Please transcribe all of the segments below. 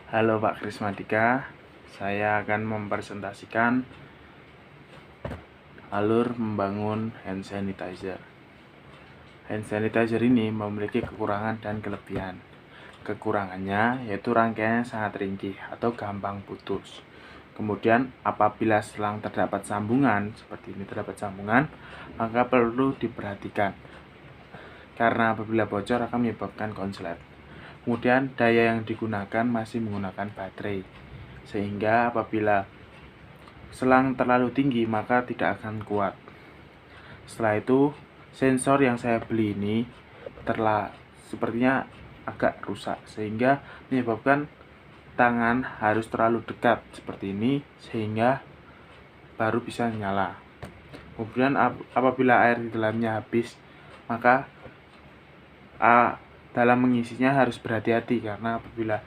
Halo Pak Krismadika, saya akan mempresentasikan alur membangun hand sanitizer. Hand sanitizer ini memiliki kekurangan dan kelebihan. Kekurangannya yaitu rangkaiannya sangat ringkih atau gampang putus. Kemudian apabila selang terdapat sambungan, seperti ini terdapat sambungan, maka perlu diperhatikan. Karena apabila bocor akan menyebabkan konslet. Kemudian daya yang digunakan masih menggunakan baterai, sehingga apabila selang terlalu tinggi maka tidak akan kuat. Setelah itu sensor yang saya beli ini sepertinya agak rusak, sehingga menyebabkan tangan harus terlalu dekat seperti ini sehingga baru bisa nyala. Kemudian apabila air di dalamnya habis, maka dalam mengisinya harus berhati-hati, karena apabila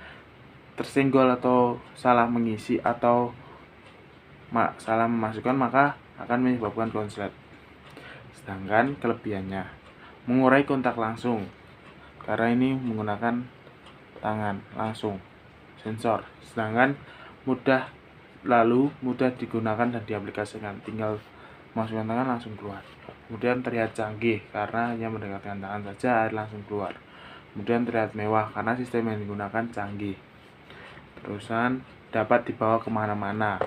tersenggol atau salah mengisi atau salah memasukkan maka akan menyebabkan konslet. Sedangkan kelebihannya mengurai kontak langsung, karena ini menggunakan tangan langsung sensor. Sedangkan mudah digunakan dan diaplikasikan, tinggal masukkan tangan langsung keluar. Kemudian terlihat canggih karena hanya mendekatkan tangan saja air langsung keluar. Kemudian terlihat mewah karena sistem yang digunakan canggih. Terusan dapat dibawa kemana-mana,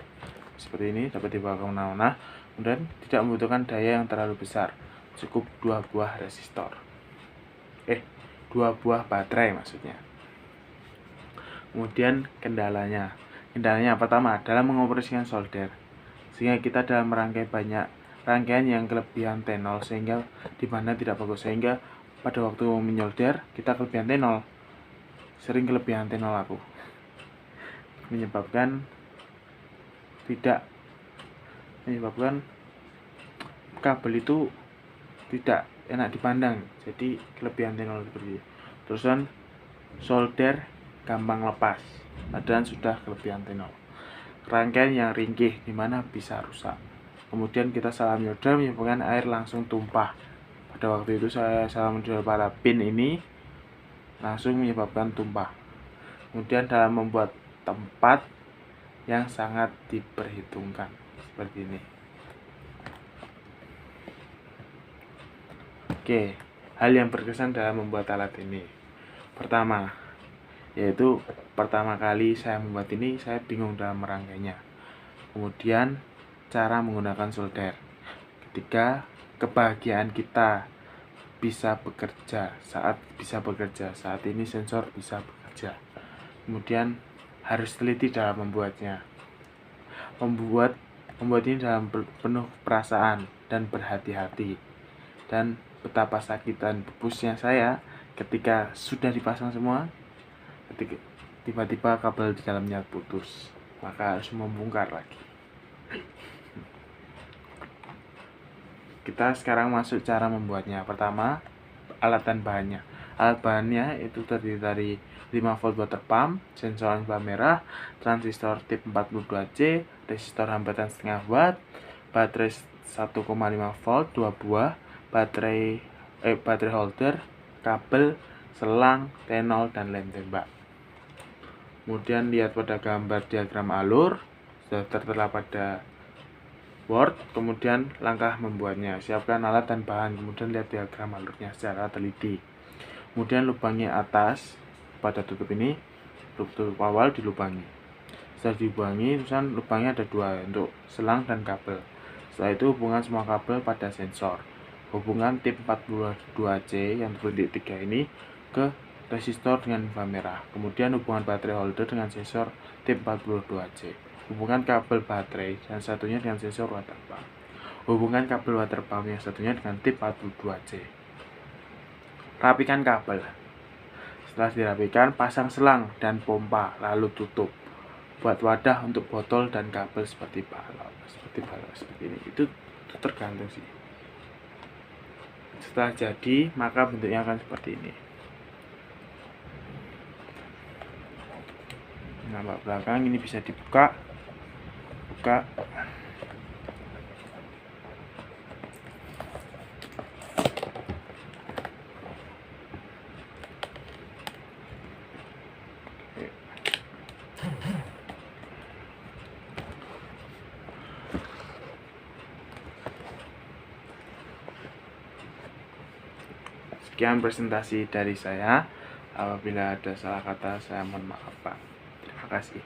seperti ini, dapat dibawa kemana-mana. Kemudian tidak membutuhkan daya yang terlalu besar, cukup 2 buah resistor, 2 buah baterai maksudnya. Kemudian kendalanya pertama dalam mengoperasikan solder, sehingga kita dalam merangkai banyak rangkaian yang kelebihan T0 sehingga di mana tidak bagus, sehingga pada waktu menyolder kita kelebihan T0, sering kelebihan T0 aku, menyebabkan kabel itu tidak enak dipandang, jadi kelebihan T0 seperti itu. Terusan solder gampang lepas padahal sudah kelebihan T0. Rangkaian yang ringkih dimana bisa rusak. Kemudian kita salah menyolder menyebabkan air langsung tumpah. Pada waktu itu saya salah menyolder pada pin ini, langsung menyebabkan tumpah. Kemudian dalam membuat tempat yang sangat diperhitungkan, seperti ini. Oke, hal yang berkesan dalam membuat alat ini. Pertama kali saya membuat ini, saya bingung dalam merangkainya. Kemudian cara menggunakan solder. Ketiga, kebahagiaan kita bisa bekerja. Saat ini sensor bisa bekerja. Kemudian harus teliti dalam membuatnya. Membuat ini dalam penuh perasaan dan berhati-hati. Dan betapa sakit dan pupusnya saya ketika sudah dipasang semua, ketika tiba-tiba kabel di dalamnya putus, maka harus membongkar lagi. Kita sekarang masuk cara membuatnya. Pertama, alat dan bahannya. Alat bahannya itu terdiri dari 5 volt water pump, sensor inframerah, transistor tip 42C, resistor hambatan setengah watt, baterai 1,5 volt 2 buah, baterai holder, kabel, selang, T0 dan lem tembak. Kemudian lihat pada gambar diagram alur, sudah tertera pada Word. Kemudian langkah membuatnya, siapkan alat dan bahan, kemudian lihat diagram alurnya secara teliti. Kemudian lubangi atas pada tutup ini, tutup awal dilubangi. Setelah dilubangi, terusan lubangnya ada 2 untuk selang dan kabel. Setelah itu hubungan semua kabel pada sensor. Hubungan tip 42C yang berbentuk 3 ini ke resistor dengan inframerah. Kemudian hubungan baterai holder dengan sensor tip 42C. Hubungan kabel baterai yang satunya dengan sensor water pump. Hubungan kabel water pump yang satunya dengan tip 42C. Rapikan kabel. Setelah dirapikan, pasang selang dan pompa, lalu tutup. Buat wadah untuk botol dan kabel seperti balon, seperti ini. Itu tergantung sih. Setelah jadi, maka bentuknya akan seperti ini. Nampak belakang ini bisa dibuka. Sekian presentasi dari saya. Apabila ada salah kata, saya mohon maaf, Pak. Terima kasih.